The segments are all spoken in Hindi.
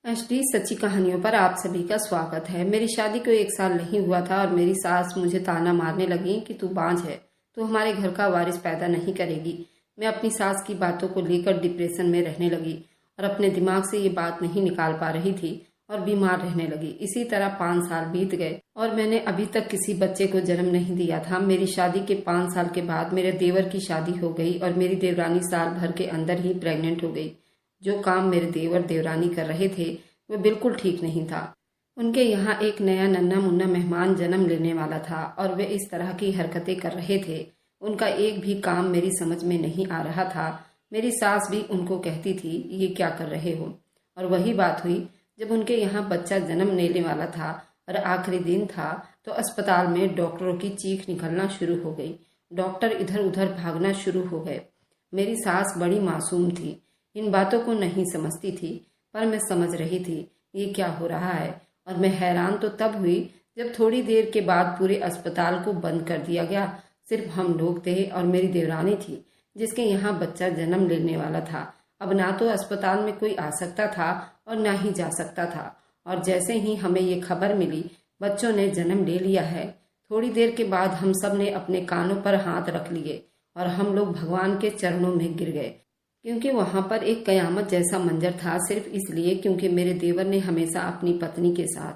एचडी सच्ची कहानियों पर आप सभी का स्वागत है। मेरी शादी को 1 साल नहीं हुआ था और मेरी सास मुझे ताना मारने लगी कि तू बांझ है, तू हमारे घर का वारिस पैदा नहीं करेगी। मैं अपनी सास की बातों को लेकर डिप्रेशन में रहने लगी और अपने दिमाग से ये बात नहीं निकाल पा रही थी और बीमार रहने लगी। इसी तरह 5 साल बीत गए और मैंने अभी तक किसी बच्चे को जन्म नहीं दिया था। मेरी शादी के 5 साल के बाद मेरे देवर की शादी हो गई और मेरी देवरानी साल भर के अंदर ही प्रेग्नेंट हो गई। जो काम मेरे देवर देवरानी कर रहे थे वह बिल्कुल ठीक नहीं था। उनके यहाँ एक नया नन्ना मुन्ना मेहमान जन्म लेने वाला था और वे इस तरह की हरकतें कर रहे थे। उनका एक भी काम मेरी समझ में नहीं आ रहा था। मेरी सास भी उनको कहती थी, ये क्या कर रहे हो। और वही बात हुई जब उनके यहाँ बच्चा जन्म लेने वाला था और आखिरी दिन था तो अस्पताल में डॉक्टरों की चीख निकलना शुरू हो गई। डॉक्टर इधर उधर भागना शुरू हो गए। मेरी सास बड़ी मासूम थी, इन बातों को नहीं समझती थी, पर मैं समझ रही थी ये क्या हो रहा है। और मैं हैरान तो तब हुई जब थोड़ी देर के बाद पूरे अस्पताल को बंद कर दिया गया। सिर्फ हम लोग थे और मेरी देवरानी थी जिसके यहाँ बच्चा जन्म लेने वाला था। अब ना तो अस्पताल में कोई आ सकता था और ना ही जा सकता था। और जैसे ही हमें ये खबर मिली बच्चों ने जन्म ले लिया है, थोड़ी देर के बाद हम सब ने अपने कानों पर हाथ रख लिए और हम लोग भगवान के चरणों में गिर गए, क्योंकि वहां पर एक कयामत जैसा मंजर था। सिर्फ इसलिए क्योंकि मेरे देवर ने हमेशा अपनी पत्नी के साथ,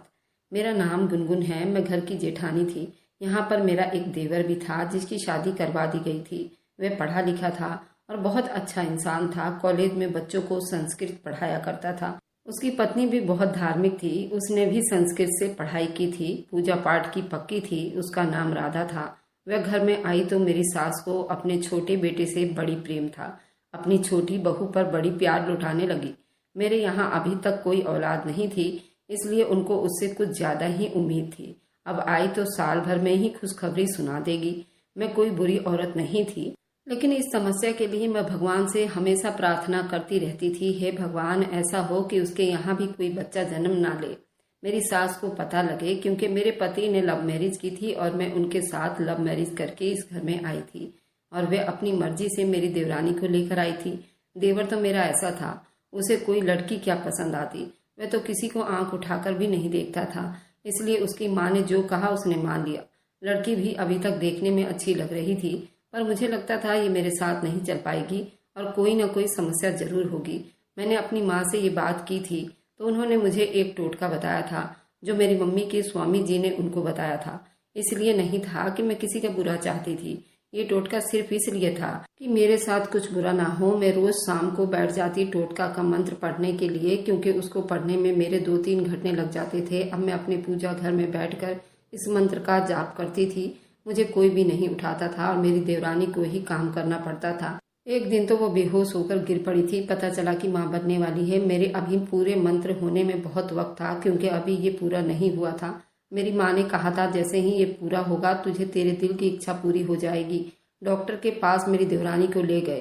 मेरा नाम गुनगुन है, मैं घर की जेठानी थी। यहाँ पर मेरा एक देवर भी था जिसकी शादी करवा दी गई थी। वह पढ़ा लिखा था और बहुत अच्छा इंसान था। कॉलेज में बच्चों को संस्कृत पढ़ाया करता था। उसकी पत्नी भी बहुत धार्मिक थी, उसने भी संस्कृत से पढ़ाई की थी, पूजा पाठ की पक्की थी। उसका नाम राधा था। वह घर में आई तो मेरी सास को अपने छोटे बेटे से बड़ी प्रेम था। अपनी छोटी बहू पर बड़ी प्यार लुटाने लगी। मेरे यहाँ अभी तक कोई औलाद नहीं थी, इसलिए उनको उससे कुछ ज्यादा ही उम्मीद थी। अब आई तो साल भर में ही खुशखबरी सुना देगी। मैं कोई बुरी औरत नहीं थी, लेकिन इस समस्या के लिए मैं भगवान से हमेशा प्रार्थना करती रहती थी, हे भगवान ऐसा हो कि उसके यहाँ भी कोई बच्चा जन्म ना ले, मेरी सास को पता लगे। क्योंकि मेरे पति ने लव मैरिज की थी और मैं उनके साथ लव मैरिज करके इस घर में आई थी और वे अपनी मर्जी से मेरी देवरानी को लेकर आई थी। देवर तो मेरा ऐसा था, उसे कोई लड़की क्या पसंद आती, वह तो किसी को आंख उठाकर भी नहीं देखता था। इसलिए उसकी माँ ने जो कहा उसने मान लिया। लड़की भी अभी तक देखने में अच्छी लग रही थी, पर मुझे लगता था ये मेरे साथ नहीं चल पाएगी और कोई ना कोई समस्या जरूर होगी। मैंने अपनी माँ से ये बात की थी तो उन्होंने मुझे एक टोटका बताया था जो मेरी मम्मी के स्वामी जी ने उनको बताया था। इसलिए नहीं था कि मैं किसी का बुरा चाहती थी, ये टोटका सिर्फ इसलिए था कि मेरे साथ कुछ बुरा ना हो। मैं रोज शाम को बैठ जाती टोटका का मंत्र पढ़ने के लिए, क्योंकि उसको पढ़ने में मेरे 2-3 घंटे लग जाते थे। अब मैं अपने पूजा घर में बैठकर इस मंत्र का जाप करती थी। मुझे कोई भी नहीं उठाता था और मेरी देवरानी को ही काम करना पड़ता था। एक दिन तो वो बेहोश होकर गिर पड़ी थी। पता चला कि माँ बनने वाली है। मेरे अभी पूरे मंत्र होने में बहुत वक्त था, क्योंकि अभी ये पूरा नहीं हुआ था। मेरी माँ ने कहा था जैसे ही ये पूरा होगा तुझे तेरे दिल की इच्छा पूरी हो जाएगी। डॉक्टर के पास मेरी देवरानी को ले गए,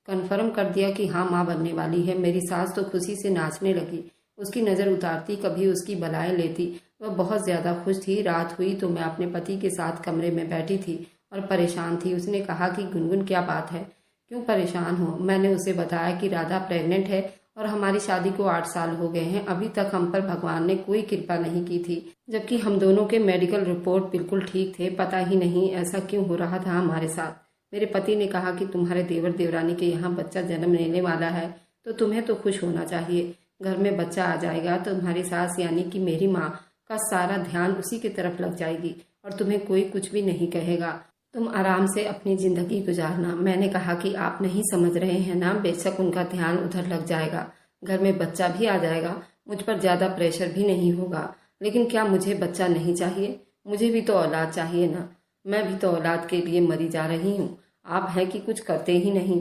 कन्फर्म कर दिया कि हाँ माँ बनने वाली है। मेरी सास तो खुशी से नाचने लगी। उसकी नज़र उतारती, कभी उसकी बलाएं लेती। वह बहुत ज़्यादा खुश थी। रात हुई तो मैं अपने पति के साथ कमरे में बैठी थी और परेशान थी। उसने कहा कि गुनगुन क्या बात है, क्यों परेशान हो। मैंने उसे बताया कि राधा प्रेग्नेंट है और हमारी शादी को 8 साल हो गए हैं, अभी तक हम पर भगवान ने कोई कृपा नहीं की थी, जबकि हम दोनों के मेडिकल रिपोर्ट बिल्कुल ठीक थे। पता ही नहीं ऐसा क्यों हो रहा था हमारे साथ। मेरे पति ने कहा कि तुम्हारे देवर देवरानी के यहाँ बच्चा जन्म लेने वाला है तो तुम्हें तो खुश होना चाहिए। घर में बच्चा आ जाएगा तो तुम्हारी सास यानी कि मेरी माँ का सारा ध्यान उसी की तरफ लग जाएगी और तुम्हें कोई कुछ भी नहीं कहेगा। तुम आराम से अपनी जिंदगी गुजारना। मैंने कहा कि आप नहीं समझ रहे हैं ना, बेशक उनका ध्यान उधर लग जाएगा, घर में बच्चा भी आ जाएगा, मुझ पर ज्यादा प्रेशर भी नहीं होगा। लेकिन क्या मुझे बच्चा नहीं चाहिए? मुझे भी तो औलाद चाहिए ना। मैं भी तो औलाद के लिए मरी जा रही हूँ। आप हैं कि कुछ करते ही नहीं।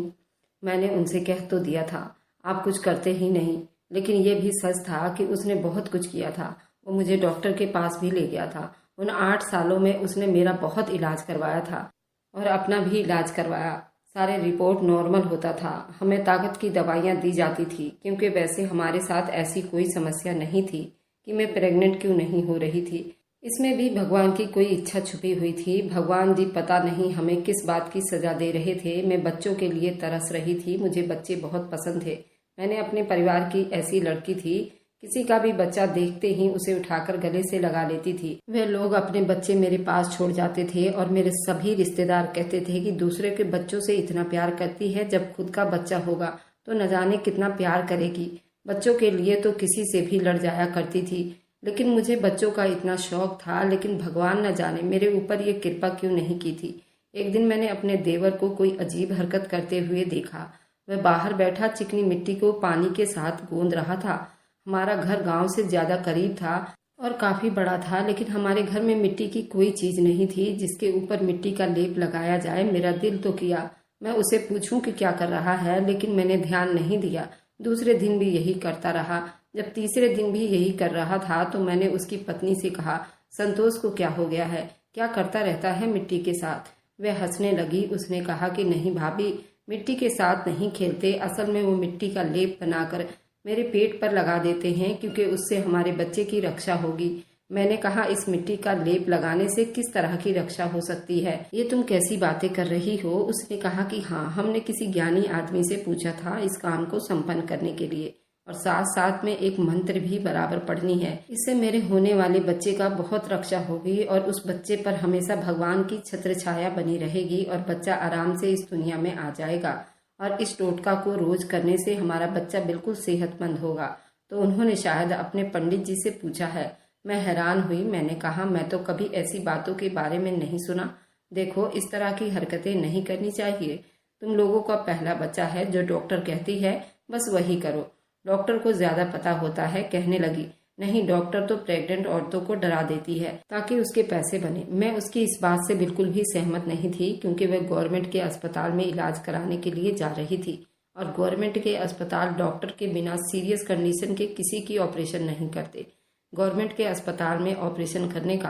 मैंने उनसे कह तो दिया था आप कुछ करते ही नहीं, लेकिन ये भी सच था कि उसने बहुत कुछ किया था। वो मुझे डॉक्टर के पास भी ले गया था। उन 8 सालों में उसने मेरा बहुत इलाज करवाया था और अपना भी इलाज करवाया। सारे रिपोर्ट नॉर्मल होता था। हमें ताकत की दवाइयाँ दी जाती थी, क्योंकि वैसे हमारे साथ ऐसी कोई समस्या नहीं थी कि मैं प्रेग्नेंट क्यों नहीं हो रही थी। इसमें भी भगवान की कोई इच्छा छुपी हुई थी। भगवान जी पता नहीं हमें किस बात की सजा दे रहे थे। मैं बच्चों के लिए तरस रही थी। मुझे बच्चे बहुत पसंद थे। मैंने अपने परिवार की ऐसी लड़की थी किसी का भी बच्चा देखते ही उसे उठाकर गले से लगा लेती थी। वे लोग अपने बच्चे मेरे पास छोड़ जाते थे और मेरे सभी रिश्तेदार कहते थे कि दूसरे के बच्चों से इतना प्यार करती है, जब खुद का बच्चा होगा तो न जाने कितना प्यार करेगी। बच्चों के लिए तो किसी से भी लड़ जाया करती थी, लेकिन मुझे बच्चों का इतना शौक था। लेकिन भगवान न जाने मेरे ऊपर ये कृपा क्यों नहीं की थी। एक दिन मैंने अपने देवर को कोई अजीब हरकत करते हुए देखा। वह बाहर बैठा चिकनी मिट्टी को पानी के साथ गूंद रहा था। हमारा घर गांव से ज्यादा करीब था और काफी बड़ा था, लेकिन हमारे घर में मिट्टी की कोई चीज नहीं थी जिसके ऊपर मिट्टी का लेप लगाया जाए। मेरा दिल तो किया मैं उसे पूछूं कि क्या कर रहा है, लेकिन मैंने ध्यान नहीं दिया। दूसरे दिन भी यही करता रहा। जब तीसरे दिन भी यही कर रहा था तो मैंने उसकी पत्नी से कहा, संतोष को क्या हो गया है, क्या करता रहता है मिट्टी के साथ। वह हंसने लगी। उसने कहा कि नहीं भाभी, मिट्टी के साथ नहीं खेलते, असल में वो मिट्टी का लेप बनाकर मेरे पेट पर लगा देते हैं क्योंकि उससे हमारे बच्चे की रक्षा होगी। मैंने कहा, इस मिट्टी का लेप लगाने से किस तरह की रक्षा हो सकती है, ये तुम कैसी बातें कर रही हो। उसने कहा कि हाँ, हमने किसी ज्ञानी आदमी से पूछा था इस काम को संपन्न करने के लिए, और साथ साथ में एक मंत्र भी बराबर पढ़नी है। इससे मेरे होने वाले बच्चे का बहुत रक्षा होगी और उस बच्चे पर हमेशा भगवान की छत्र छाया बनी रहेगी और बच्चा आराम से इस दुनिया में आ जाएगा। और इस टोटका को रोज करने से हमारा बच्चा बिल्कुल सेहतमंद होगा। तो उन्होंने शायद अपने पंडित जी से पूछा है। मैं हैरान हुई। मैंने कहा, मैं तो कभी ऐसी बातों के बारे में नहीं सुना। देखो, इस तरह की हरकतें नहीं करनी चाहिए। तुम लोगों का पहला बच्चा है, जो डॉक्टर कहती है बस वही करो। डॉक्टर को ज्यादा पता होता है। कहने लगी, नहीं, डॉक्टर तो प्रेग्नेंट औरतों को डरा देती है ताकि उसके पैसे बने। मैं उसकी इस बात से बिल्कुल भी सहमत नहीं थी, क्योंकि वह गवर्नमेंट के अस्पताल में इलाज कराने के लिए जा रही थी और गवर्नमेंट के अस्पताल डॉक्टर के बिना सीरियस कंडीशन के किसी की ऑपरेशन नहीं करते। गवर्नमेंट के अस्पताल में ऑपरेशन करने का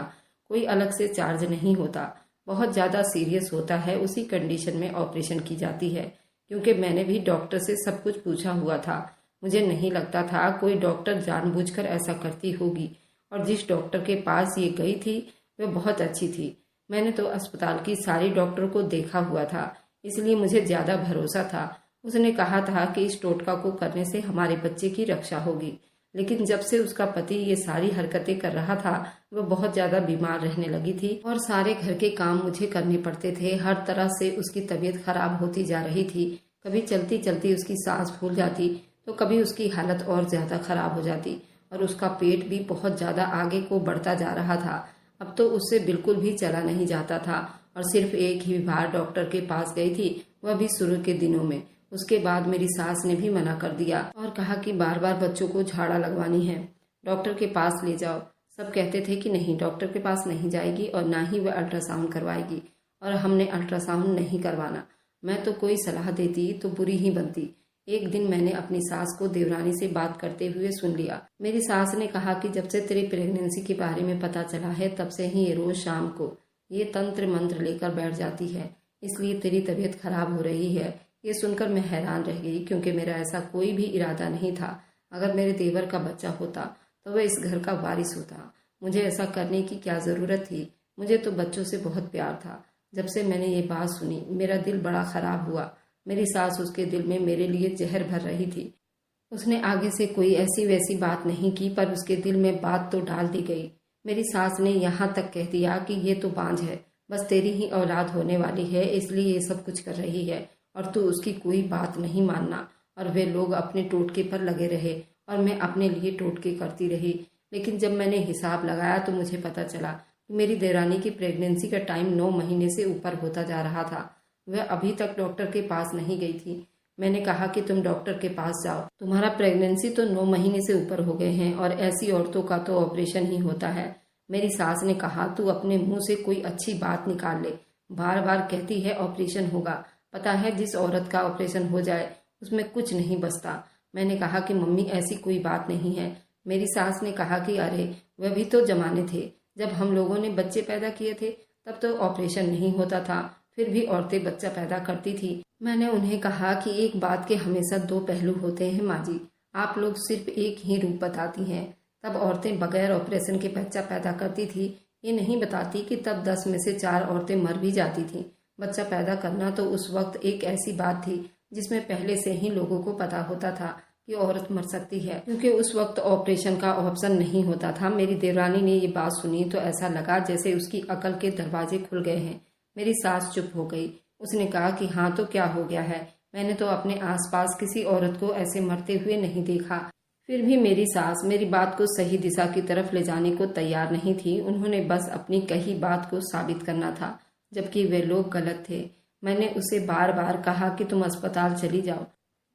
कोई अलग से चार्ज नहीं होता। बहुत ज्यादा सीरियस होता है उसी कंडीशन में ऑपरेशन की जाती है। क्योंकि मैंने भी डॉक्टर से सब कुछ पूछा हुआ था, मुझे नहीं लगता था कोई डॉक्टर जानबूझकर ऐसा करती होगी। और जिस डॉक्टर के पास ये गई थी वह बहुत अच्छी थी। मैंने तो अस्पताल की सारी डॉक्टर को देखा हुआ था, इसलिए मुझे ज्यादा भरोसा था। उसने कहा था कि इस टोटका को करने से हमारे बच्चे की रक्षा होगी। लेकिन जब से उसका पति ये सारी हरकतें कर रहा था, वह बहुत ज्यादा बीमार रहने लगी थी और सारे घर के काम मुझे करने पड़ते थे। हर तरह से उसकी तबीयत खराब होती जा रही थी। कभी चलती चलती उसकी सांस फूल जाती तो कभी उसकी हालत और ज्यादा खराब हो जाती और उसका पेट भी बहुत ज्यादा आगे को बढ़ता जा रहा था। अब तो उससे बिल्कुल भी चला नहीं जाता था और सिर्फ एक ही बार डॉक्टर के पास गई थी, वह भी शुरू के दिनों में। उसके बाद मेरी सास ने भी मना कर दिया और कहा कि बार बार बच्चों को झाड़ा लगवानी है, डॉक्टर के पास ले जाओ। सब कहते थे कि नहीं, डॉक्टर के पास नहीं जाएगी और ना ही वह अल्ट्रासाउंड करवाएगी, और हमने अल्ट्रासाउंड नहीं करवाना। मैं तो कोई सलाह देती तो बुरी ही बनती। एक दिन मैंने अपनी सास को देवरानी से बात करते हुए सुन लिया। मेरी सास ने कहा कि जब से तेरी प्रेगनेंसी के बारे में पता चला है, तब से ही ये रोज शाम को ये तंत्र मंत्र लेकर बैठ जाती है, इसलिए तेरी तबीयत खराब हो रही है। ये सुनकर मैं हैरान रह गई, क्योंकि मेरा ऐसा कोई भी इरादा नहीं था। अगर मेरे देवर का बच्चा होता तो वह इस घर का वारिस होता। मुझे ऐसा करने की क्या जरूरत थी? मुझे तो बच्चों से बहुत प्यार था। जब से मैंने ये बात सुनी, मेरा दिल बड़ा खराब हुआ। मेरी सास उसके दिल में मेरे लिए जहर भर रही थी। उसने आगे से कोई ऐसी वैसी बात नहीं की, पर उसके दिल में बात तो डाल दी गई। मेरी सास ने यहाँ तक कह दिया कि ये तो बांझ है, बस तेरी ही औलाद होने वाली है, इसलिए ये सब कुछ कर रही है और तू उसकी कोई बात नहीं मानना। और वे लोग अपने टोटके पर लगे रहे और मैं अपने लिए टोटके करती रही। लेकिन जब मैंने हिसाब लगाया तो मुझे पता चला कि मेरी देवरानी की प्रेगनेंसी का टाइम 9 महीने से ऊपर होता जा रहा था। वह अभी तक डॉक्टर के पास नहीं गई थी। मैंने कहा कि तुम डॉक्टर के पास जाओ, तुम्हारा प्रेगनेंसी तो 9 महीने से ऊपर हो गए हैं और ऐसी औरतों का तो ऑपरेशन ही होता है। मेरी सास ने कहा, तू अपने मुंह से कोई अच्छी बात निकाल ले, बार बार कहती है ऑपरेशन होगा। पता है, जिस औरत का ऑपरेशन हो जाए उसमें कुछ नहीं बचता। मैंने कहा कि मम्मी ऐसी कोई बात नहीं है। मेरी सास ने कहा कि अरे, वह भी तो जमाने थे जब हम लोगों ने बच्चे पैदा किए थे, तब तो ऑपरेशन नहीं होता था, फिर भी औरतें बच्चा पैदा करती थी। मैंने उन्हें कहा कि एक बात के हमेशा 2 पहलू होते हैं माँ जी, आप लोग सिर्फ एक ही रूप बताती हैं। तब औरतें बगैर ऑपरेशन के बच्चा पैदा करती थी, ये नहीं बताती कि तब 10 में से 4 औरतें मर भी जाती थीं। बच्चा पैदा करना तो उस वक्त एक ऐसी बात थी जिसमें पहले से ही लोगों को पता होता था कि औरत मर सकती है, क्योंकि उस वक्त ऑपरेशन का ऑप्शन नहीं होता था। मेरी देवरानी ने ये बात सुनी तो ऐसा लगा जैसे उसकी अकल के दरवाजे खुल गए हैं। मेरी सास चुप हो गई। उसने कहा कि हाँ तो क्या हो गया है, मैंने तो अपने आसपास किसी औरत को ऐसे मरते हुए नहीं देखा। फिर भी मेरी सास मेरी बात को सही दिशा की तरफ ले जाने को तैयार नहीं थी। उन्होंने बस अपनी कही बात को साबित करना था, जबकि वे लोग गलत थे। मैंने उसे बार बार कहा कि तुम अस्पताल चली जाओ,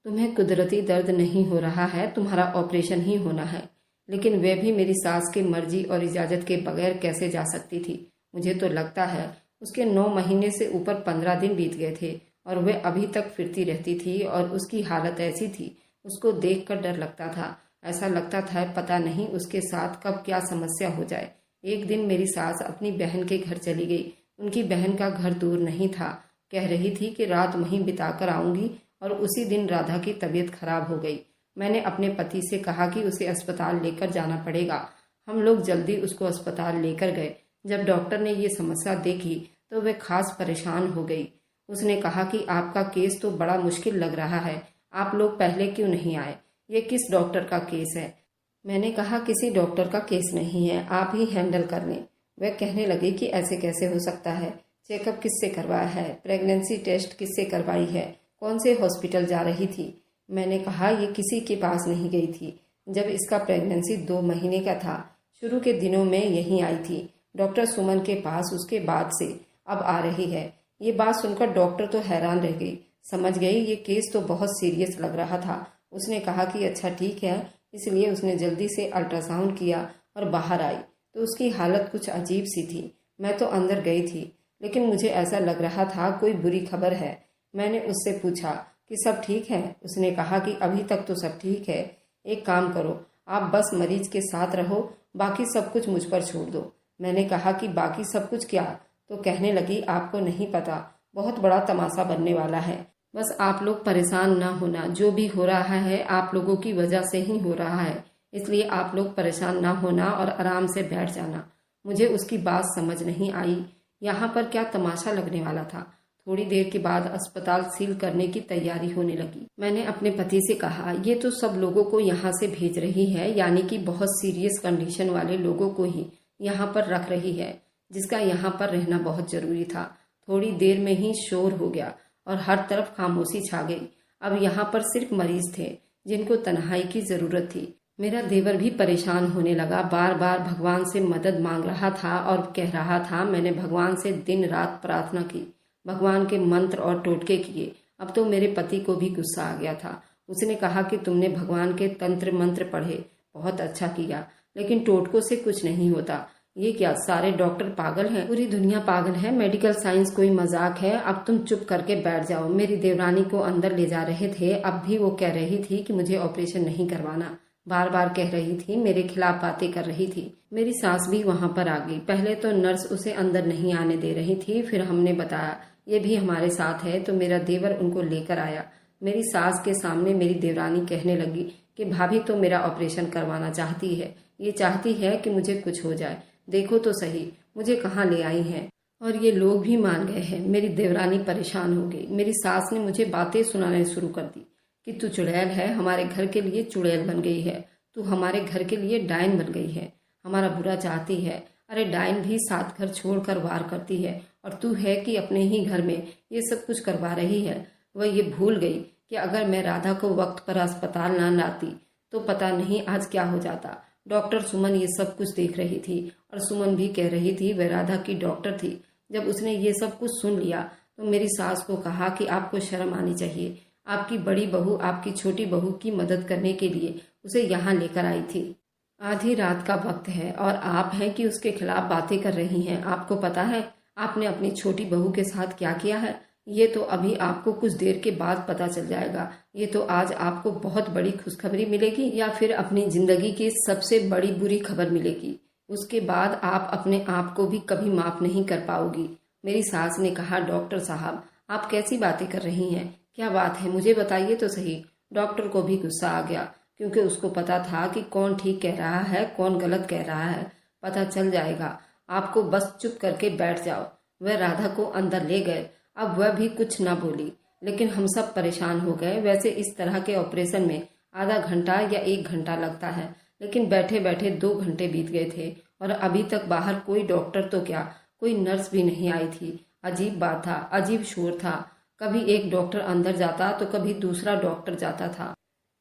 तुम्हें कुदरती दर्द नहीं हो रहा है, तुम्हारा ऑपरेशन ही होना है। लेकिन वे भी मेरी सास की मर्जी और इजाज़त के बगैर कैसे जा सकती थी। मुझे तो लगता है उसके 9 महीने से ऊपर 15 दिन बीत गए थे और वे अभी तक फिरती रहती थी और उसकी हालत ऐसी थी, उसको देखकर डर लगता था। ऐसा लगता था पता नहीं उसके साथ कब क्या समस्या हो जाए। एक दिन मेरी सास अपनी बहन के घर चली गई। उनकी बहन का घर दूर नहीं था। कह रही थी कि रात वहीं बिताकर आऊंगी और उसी दिन राधा की तबीयत खराब हो गई। मैंने अपने पति से कहा कि उसे अस्पताल लेकर जाना पड़ेगा। हम लोग जल्दी उसको अस्पताल लेकर गए। जब डॉक्टर ने ये समस्या देखी तो वे खास परेशान हो गई। उसने कहा कि आपका केस तो बड़ा मुश्किल लग रहा है, आप लोग पहले क्यों नहीं आए, ये किस डॉक्टर का केस है। मैंने कहा किसी डॉक्टर का केस नहीं है, आप ही हैंडल कर लें। वह कहने लगी कि ऐसे कैसे हो सकता है, चेकअप किससे करवाया है, प्रेगनेंसी टेस्ट किससे करवाई है, कौन से हॉस्पिटल जा रही थी। मैंने कहा ये किसी के पास नहीं गई थी। जब इसका प्रेगनेंसी 2 महीने का था, शुरू के दिनों में यहीं आई थी डॉक्टर सुमन के पास, उसके बाद से अब आ रही है। ये बात सुनकर डॉक्टर तो हैरान रह गई, समझ गई ये केस तो बहुत सीरियस लग रहा था। उसने कहा कि अच्छा ठीक है, इसलिए उसने जल्दी से अल्ट्रासाउंड किया और बाहर आई तो उसकी हालत कुछ अजीब सी थी। मैं तो अंदर गई थी, लेकिन मुझे ऐसा लग रहा था कोई बुरी खबर है। मैंने उससे पूछा कि सब ठीक है। उसने कहा कि अभी तक तो सब ठीक है, एक काम करो, आप बस मरीज के साथ रहो, बाकी सब कुछ मुझ पर छोड़ दो। मैंने कहा कि बाकी सब कुछ क्या? तो कहने लगी आपको नहीं पता, बहुत बड़ा तमाशा बनने वाला है, बस आप लोग परेशान ना होना। जो भी हो रहा है आप लोगों की वजह से ही हो रहा है, इसलिए आप लोग परेशान ना होना और आराम से बैठ जाना। मुझे उसकी बात समझ नहीं आई, यहाँ पर क्या तमाशा लगने वाला था। थोड़ी देर के बाद अस्पताल सील करने की तैयारी होने लगी। मैंने अपने पति से कहा ये तो सब लोगों को यहाँ से भेज रही है, यानी कि बहुत सीरियस कंडीशन वाले लोगों को ही यहाँ पर रख रही है, जिसका यहाँ पर रहना बहुत जरूरी था। थोड़ी देर में ही शोर हो गया और हर तरफ खामोशी छा गई। अब यहाँ पर सिर्फ मरीज थे जिनको तन्हाई की जरूरत थी। मेरा देवर भी परेशान होने लगा, बार बार भगवान से मदद मांग रहा था और कह रहा था मैंने भगवान से दिन रात प्रार्थना की, भगवान के मंत्र और टोटके किए। अब तो मेरे पति को भी गुस्सा आ गया था। उसने कहा कि तुमने भगवान के तंत्र मंत्र पढ़े, बहुत अच्छा किया, लेकिन टोटकों से कुछ नहीं होता। ये क्या सारे डॉक्टर पागल हैं, पूरी दुनिया पागल है, मेडिकल साइंस कोई मजाक है, अब तुम चुप करके बैठ जाओ। मेरी देवरानी को अंदर ले जा रहे थे, अब भी वो कह रही थी कि मुझे ऑपरेशन नहीं करवाना, बार बार कह रही थी, मेरे खिलाफ बातें कर रही थी। मेरी सास भी वहां पर आ गई। पहले तो नर्स उसे अंदर नहीं आने दे रही थी, फिर हमने बताया ये भी हमारे साथ है, तो मेरा देवर उनको लेकर आया। मेरी सास के सामने मेरी देवरानी कहने लगी कि भाभी तो मेरा ऑपरेशन करवाना चाहती है, ये चाहती है कि मुझे कुछ हो जाए, देखो तो सही मुझे कहाँ ले आई हैं। और ये लोग भी मान गए हैं। मेरी देवरानी परेशान हो गई। मेरी सास ने मुझे बातें सुनाने शुरू कर दी कि तू चुड़ैल है, हमारे घर के लिए चुड़ैल बन गई है, तू हमारे घर के लिए डायन बन गई है, हमारा बुरा चाहती है। अरे डायन भी 7 घर छोड़कर वार करती है, और तू है कि अपने ही घर में ये सब कुछ करवा रही है। वह ये भूल गई कि अगर मैं राधा को वक्त पर अस्पताल ना लाती तो पता नहीं आज क्या हो जाता। डॉक्टर सुमन ये सब कुछ देख रही थी और सुमन भी कह रही थी वह राधा की डॉक्टर थी। जब उसने ये सब कुछ सुन लिया तो मेरी सास को कहा कि आपको शर्म आनी चाहिए, आपकी बड़ी बहू आपकी छोटी बहू की मदद करने के लिए उसे यहाँ लेकर आई थी। आधी रात का वक्त है और आप हैं कि उसके खिलाफ बातें कर रही हैं। आपको पता है आपने अपनी छोटी बहू के साथ क्या किया है? ये तो अभी आपको कुछ देर के बाद पता चल जाएगा। ये तो आज आपको बहुत बड़ी खुशखबरी मिलेगी या फिर अपनी जिंदगी की सबसे बड़ी बुरी खबर मिलेगी। उसके बाद आप अपने आप को भी कभी माफ नहीं कर पाओगी। मेरी सास ने कहा डॉक्टर साहब आप कैसी बातें कर रही हैं, क्या बात है मुझे बताइए तो सही। डॉक्टर को भी गुस्सा आ गया क्योंकि उसको पता था कि कौन ठीक कह रहा है कौन गलत कह रहा है, पता चल जाएगा। आपको बस चुप करके बैठ जाओ। वह राधा को अंदर ले गए। अब वह भी कुछ न बोली, लेकिन हम सब परेशान हो गए। वैसे इस तरह के ऑपरेशन में आधा घंटा या 1 घंटा लगता है, लेकिन बैठे बैठे 2 घंटे बीत गए थे और अभी तक बाहर कोई डॉक्टर तो क्या, कोई नर्स भी नहीं आई थी। अजीब बात था, अजीब शोर था। कभी एक डॉक्टर अंदर जाता तो कभी दूसरा डॉक्टर जाता था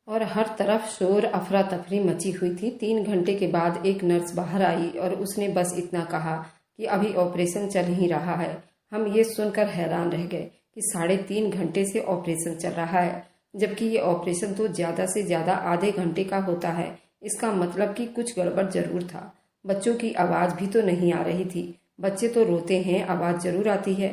और हर तरफ शोर अफरा तफरी मची हुई थी। 3 घंटे के बाद एक नर्स बाहर आई और उसने बस इतना कहा कि अभी ऑपरेशन चल ही रहा है। हम ये सुनकर हैरान रह गए कि 3.5 घंटे से ऑपरेशन चल रहा है, जबकि ये ऑपरेशन तो ज़्यादा से ज़्यादा आधे घंटे का होता है। इसका मतलब कि कुछ गड़बड़ जरूर था। बच्चों की आवाज़ भी तो नहीं आ रही थी। बच्चे तो रोते हैं, आवाज़ जरूर आती है।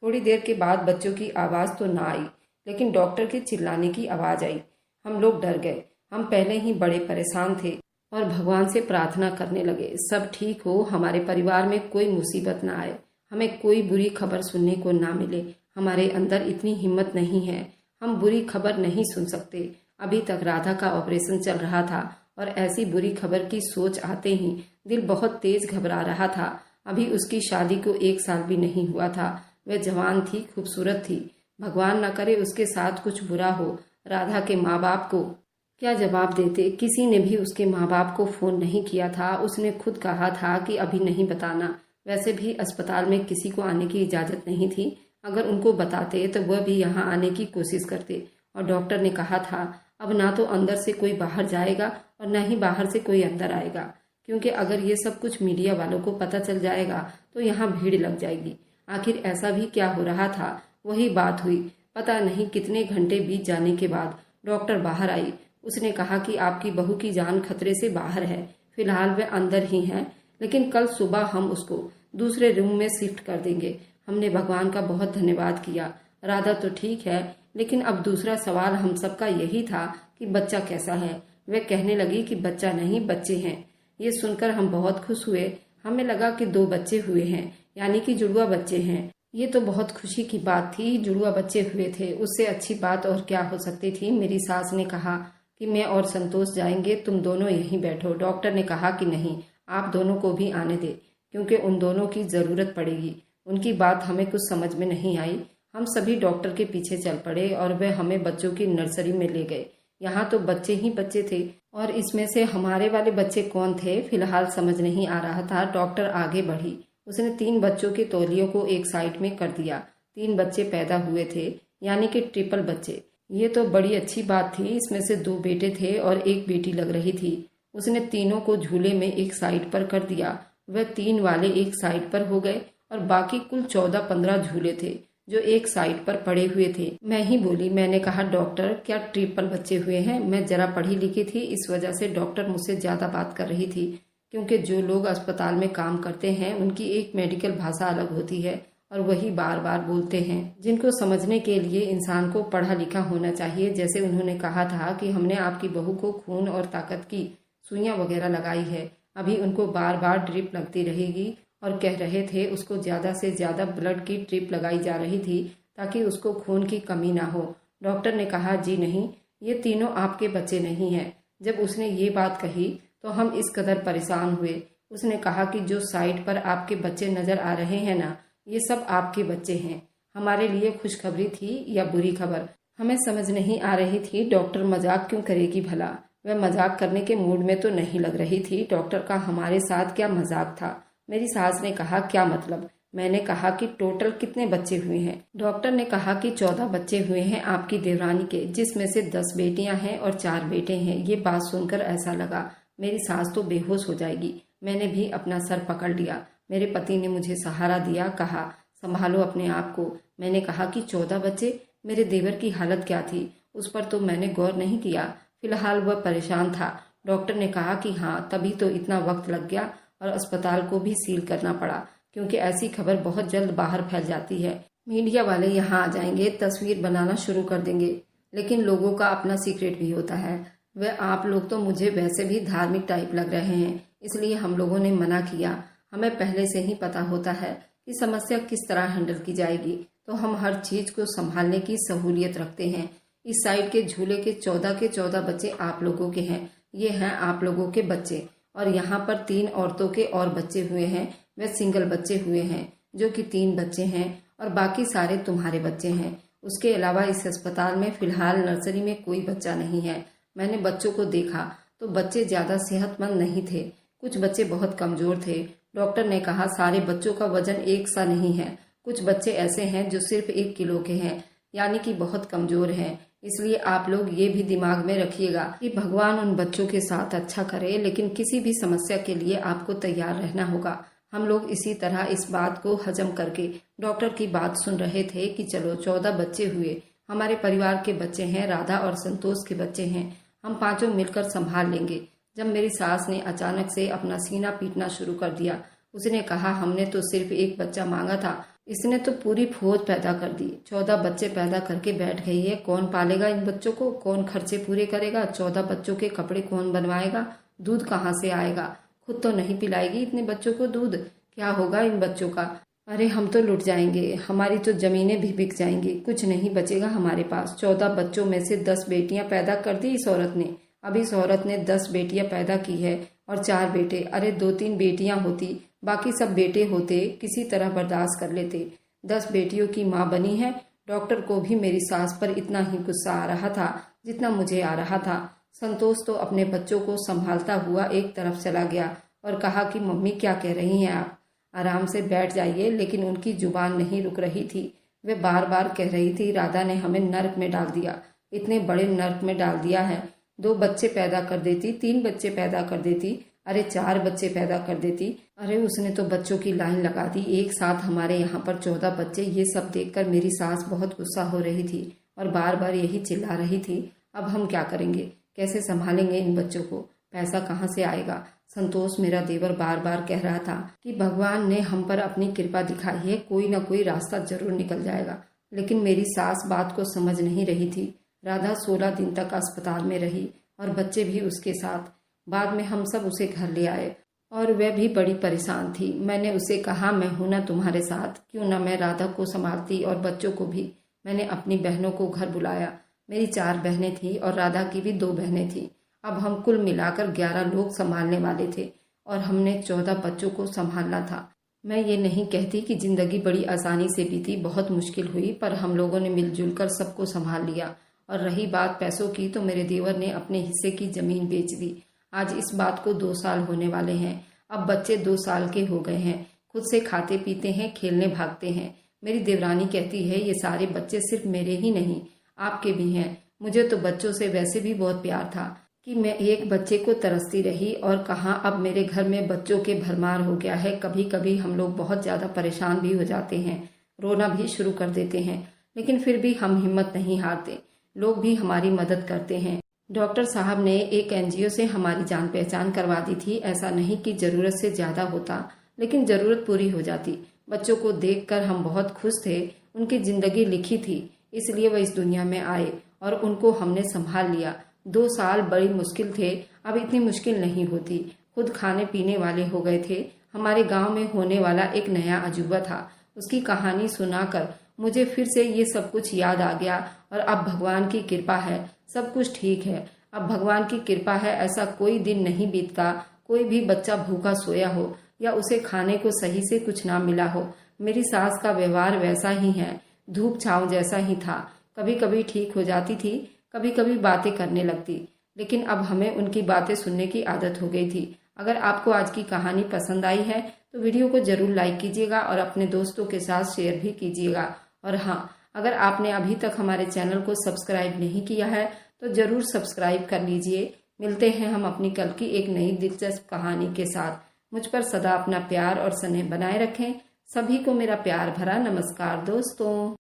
थोड़ी देर के बाद बच्चों की आवाज़ तो ना आई, लेकिन डॉक्टर के चिल्लाने की आवाज़ आई। हम लोग डर गए। हम पहले ही बड़े परेशान थे और भगवान से प्रार्थना करने लगे, सब ठीक हो, हमारे परिवार में कोई मुसीबत ना आए, हमें कोई बुरी खबर सुनने को ना मिले। हमारे अंदर इतनी हिम्मत नहीं है, हम बुरी खबर नहीं सुन सकते। अभी तक राधा का ऑपरेशन चल रहा था और ऐसी बुरी खबर की सोच आते ही दिल बहुत तेज घबरा रहा था। अभी उसकी शादी को 1 साल भी नहीं हुआ था। वह जवान थी, खूबसूरत थी। भगवान न करे उसके साथ कुछ बुरा हो। राधा के माँ बाप को क्या जवाब देते? किसी ने भी उसके माँ बाप को फोन नहीं किया था। उसने खुद कहा था कि अभी नहीं बताना। वैसे भी अस्पताल में किसी को आने की इजाजत नहीं थी। अगर उनको बताते तो वह भी यहाँ आने की कोशिश करते। और डॉक्टर ने कहा था अब ना तो अंदर से कोई बाहर जाएगा और न ही बाहर से कोई अंदर आएगा, क्योंकि अगर ये सब कुछ मीडिया वालों को पता चल जाएगा तो यहाँ भीड़ लग जाएगी। आखिर ऐसा भी क्या हो रहा था? वही बात हुई। पता नहीं कितने घंटे बीत जाने के बाद डॉक्टर बाहर आई। उसने कहा कि आपकी बहू की जान खतरे से बाहर है, फिलहाल वे अंदर ही हैं, लेकिन कल सुबह हम उसको दूसरे रूम में शिफ्ट कर देंगे। हमने भगवान का बहुत धन्यवाद किया। राधा तो ठीक है, लेकिन अब दूसरा सवाल हम सबका यही था कि बच्चा कैसा है। वे कहने लगी कि बच्चा नहीं, बच्चे हैं। ये सुनकर हम बहुत खुश हुए। हमें लगा कि 2 बच्चे हुए हैं, यानी कि जुड़वा बच्चे हैं। ये तो बहुत खुशी की बात थी, जुड़वा बच्चे हुए थे। उससे अच्छी बात और क्या हो सकती थी। मेरी सास ने कहा कि मैं और संतोष जाएंगे, तुम दोनों यहीं बैठो। डॉक्टर ने कहा कि नहीं, आप दोनों को भी आने दे, क्योंकि उन दोनों की जरूरत पड़ेगी। उनकी बात हमें कुछ समझ में नहीं आई। हम सभी डॉक्टर के पीछे चल पड़े और वे हमें बच्चों की नर्सरी में ले गए। यहाँ तो बच्चे ही बच्चे थे और इसमें से हमारे वाले बच्चे कौन थे फिलहाल समझ नहीं आ रहा था। डॉक्टर आगे बढ़ी। उसने 3 बच्चों के तौलियों को एक साइड में कर दिया। 3 बच्चे पैदा हुए थे, यानी कि ट्रिपल बच्चे। ये तो बड़ी अच्छी बात थी। इसमें से 2 बेटे थे और 1 बेटी लग रही थी। उसने तीनों को झूले में एक साइड पर कर दिया। वह 3 वाले एक साइड पर हो गए और बाकी कुल 14-15 झूले थे जो एक साइड पर पड़े हुए थे। मैं ही बोली, मैंने कहा डॉक्टर क्या ट्रिपल बच्चे हुए हैं? मैं जरा पढ़ी लिखी थी, इस वजह से डॉक्टर मुझसे ज्यादा बात कर रही थी, क्योंकि जो लोग अस्पताल में काम करते हैं उनकी एक मेडिकल भाषा अलग होती है और वही बार बार बोलते हैं, जिनको समझने के लिए इंसान को पढ़ा लिखा होना चाहिए। जैसे उन्होंने कहा था कि हमने आपकी बहू को खून और ताकत की सुइयां वगैरह लगाई है, अभी उनको बार बार ड्रिप लगती रहेगी, और कह रहे थे उसको ज्यादा से ज्यादा ब्लड की ड्रिप लगाई जा रही थी ताकि उसको खून की कमी ना हो। डॉक्टर ने कहा जी नहीं, ये तीनों आपके बच्चे नहीं हैं। जब उसने ये बात कही तो हम इस कदर परेशान हुए। उसने कहा कि जो साइड पर आपके बच्चे नजर आ रहे हैं ना, ये सब आपके बच्चे हैं। हमारे लिए खुशखबरी थी या बुरी खबर हमें समझ नहीं आ रही थी। डॉक्टर मजाक क्यों करेगी भला? वह मजाक करने के मूड में तो नहीं लग रही थी। डॉक्टर का हमारे साथ क्या मजाक था? मेरी सास ने कहा क्या मतलब? मैंने कहा कि टोटल कितने बच्चे हुए हैं? डॉक्टर ने कहा कि 14 बच्चे हुए हैं आपकी देवरानी के, जिसमें से 10 बेटियां हैं और 4 बेटे हैं। ये बात सुनकर ऐसा लगा मेरी सास तो बेहोश हो जाएगी। मैंने भी अपना सर पकड़ लिया। मेरे पति ने मुझे सहारा दिया, कहा संभालो अपने आप को। मैंने कहा कि 14 बच्चे? मेरे देवर की हालत क्या थी उस पर तो मैंने गौर नहीं किया। फिलहाल वह परेशान था। डॉक्टर ने कहा कि हाँ, तभी तो इतना वक्त लग गया और अस्पताल को भी सील करना पड़ा, क्योंकि ऐसी खबर बहुत जल्द बाहर फैल जाती है। मीडिया वाले यहाँ आ जाएंगे, तस्वीर बनाना शुरू कर देंगे, लेकिन लोगों का अपना सीक्रेट भी होता है। वह आप लोग तो मुझे वैसे भी धार्मिक टाइप लग रहे हैं, इसलिए हम लोगों ने मना किया। हमें पहले से ही पता होता है कि समस्या किस तरह हैंडल की जाएगी, तो हम हर चीज को संभालने की सहूलियत रखते हैं। इस साइड के झूले के 14 बच्चे आप लोगों के हैं, ये हैं आप लोगों के बच्चे। और यहाँ पर 3 औरतों के और बच्चे हुए हैं, वे सिंगल बच्चे हुए हैं जो कि 3 बच्चे हैं और बाकी सारे तुम्हारे बच्चे हैं। उसके अलावा इस अस्पताल में फिलहाल नर्सरी में कोई बच्चा नहीं है। मैंने बच्चों को देखा तो बच्चे ज़्यादा सेहतमंद नहीं थे, कुछ बच्चे बहुत कमज़ोर थे। डॉक्टर ने कहा सारे बच्चों का वजन एक सा नहीं है, कुछ बच्चे ऐसे हैं जो सिर्फ 1 किलो के हैं, यानी कि बहुत कमज़ोर हैं। इसलिए आप लोग ये भी दिमाग में रखिएगा कि भगवान उन बच्चों के साथ अच्छा करे, लेकिन किसी भी समस्या के लिए आपको तैयार रहना होगा। हम लोग इसी तरह इस बात को हजम करके डॉक्टर की बात सुन रहे थे कि चलो 14 बच्चे हुए, हमारे परिवार के बच्चे हैं, राधा और संतोष के बच्चे हैं, हम पांचों मिलकर संभाल लेंगे। जब मेरी सास ने अचानक से अपना सीना पीटना शुरू कर दिया, उसने कहा हमने तो सिर्फ एक बच्चा मांगा था, इसने तो पूरी फौज पैदा कर दी। 14 बच्चे पैदा करके बैठ गई है, कौन पालेगा इन बच्चों को, कौन खर्चे पूरे करेगा, 14 बच्चों के कपड़े कौन बनवाएगा, दूध कहाँ से आएगा, खुद तो नहीं पिलाएगी इतने बच्चों को दूध, क्या होगा इन बच्चों का। अरे हम तो लुट जाएंगे, हमारी तो जमीनें भी बिक जाएंगी, कुछ नहीं बचेगा हमारे पास। 14 बच्चों में से 10 बेटियां पैदा कर दी इस औरत ने। अब इस औरत ने 10 बेटियां पैदा की है और 4 बेटे। अरे 2-3 बेटियां होती, बाकी सब बेटे होते, किसी तरह बर्दाश्त कर लेते। 10 बेटियों की माँ बनी है। डॉक्टर को भी मेरी सास पर इतना ही गुस्सा आ रहा था जितना मुझे आ रहा था। संतोष तो अपने बच्चों को संभालता हुआ एक तरफ चला गया और कहा कि मम्मी क्या कह रही हैं आप, आराम से बैठ जाइए। लेकिन उनकी जुबान नहीं रुक रही थी, वे बार बार कह रही थी राधा ने हमें नर्क में डाल दिया, इतने बड़े नर्क में डाल दिया है। 2 बच्चे पैदा कर देती, 3 बच्चे पैदा कर देती, अरे 4 बच्चे पैदा कर देती। अरे उसने तो बच्चों की लाइन लगा दी, एक साथ हमारे यहाँ पर 14 बच्चे। ये सब देखकर मेरी सास बहुत गुस्सा हो रही थी और बार बार यही चिल्ला रही थी, अब हम क्या करेंगे, कैसे संभालेंगे इन बच्चों को, पैसा कहाँ से आएगा। संतोष मेरा देवर बार बार कह रहा था कि भगवान ने हम पर अपनी कृपा दिखाई है, कोई ना कोई रास्ता जरूर निकल जाएगा। लेकिन मेरी सास बात को समझ नहीं रही थी। राधा 16 दिन तक अस्पताल में रही और बच्चे भी उसके साथ। बाद में हम सब उसे घर ले आए और वह भी बड़ी परेशान थी। मैंने उसे कहा मैं हूं ना तुम्हारे साथ, क्यों ना मैं राधा को संभालती और बच्चों को भी। मैंने अपनी बहनों को घर बुलाया। मेरी 4 बहनें थी और राधा की भी 2 बहनें थी। अब हम कुल मिलाकर 11 लोग संभालने वाले थे और हमने 14 बच्चों को संभालना था। मैं ये नहीं कहती कि जिंदगी बड़ी आसानी से बीती, बहुत मुश्किल हुई, पर हम लोगों ने मिलजुल कर सबको संभाल लिया। और रही बात पैसों की, तो मेरे देवर ने अपने हिस्से की जमीन बेच दी। आज इस बात को 2 साल होने वाले हैं। अब बच्चे 2 साल के हो गए हैं, खुद से खाते पीते हैं, खेलने भागते हैं। मेरी देवरानी कहती है ये सारे बच्चे सिर्फ मेरे ही नहीं, आपके भी हैं। मुझे तो बच्चों से वैसे भी बहुत प्यार था कि मैं एक बच्चे को तरसती रही, और कहाँ अब मेरे घर में बच्चों के भरमार हो गया है। कभी कभी हम लोग बहुत ज़्यादा परेशान भी हो जाते हैं, रोना भी शुरू कर देते हैं, लेकिन फिर भी हम हिम्मत नहीं हारते। लोग भी हमारी मदद करते हैं। डॉक्टर साहब ने एक NGO से हमारी जान पहचान करवा दी थी। ऐसा नहीं कि ज़रूरत से ज़्यादा होता, लेकिन ज़रूरत पूरी हो जाती। बच्चों को देखकर हम बहुत खुश थे, उनकी ज़िंदगी लिखी थी, इसलिए वह इस दुनिया में आए और उनको हमने संभाल लिया। 2 साल बड़ी मुश्किल थे, अब इतनी मुश्किल नहीं होती। खुद खाने पीने वाले हो गए थे। हमारे गांव में होने वाला एक नया अजूबा था, उसकी कहानी सुनाकर मुझे फिर से ये सब कुछ याद आ गया। और अब भगवान की कृपा है, सब कुछ ठीक है। अब भगवान की कृपा है, ऐसा कोई दिन नहीं बीतता कोई भी बच्चा भूखा सोया हो या उसे खाने को सही से कुछ ना मिला हो। मेरी सास का व्यवहार वैसा ही है, धूप छांव जैसा ही था। कभी कभी ठीक हो जाती थी, कभी कभी बातें करने लगती, लेकिन अब हमें उनकी बातें सुनने की आदत हो गई थी। अगर आपको आज की कहानी पसंद आई है तो वीडियो को जरूर लाइक कीजिएगा और अपने दोस्तों के साथ शेयर भी कीजिएगा। और हाँ, अगर आपने अभी तक हमारे चैनल को सब्सक्राइब नहीं किया है तो जरूर सब्सक्राइब कर लीजिए। मिलते हैं हम अपनी कल की एक नई दिलचस्प कहानी के साथ। मुझ पर सदा अपना प्यार और स्नेह बनाए रखें। सभी को मेरा प्यार भरा नमस्कार दोस्तों।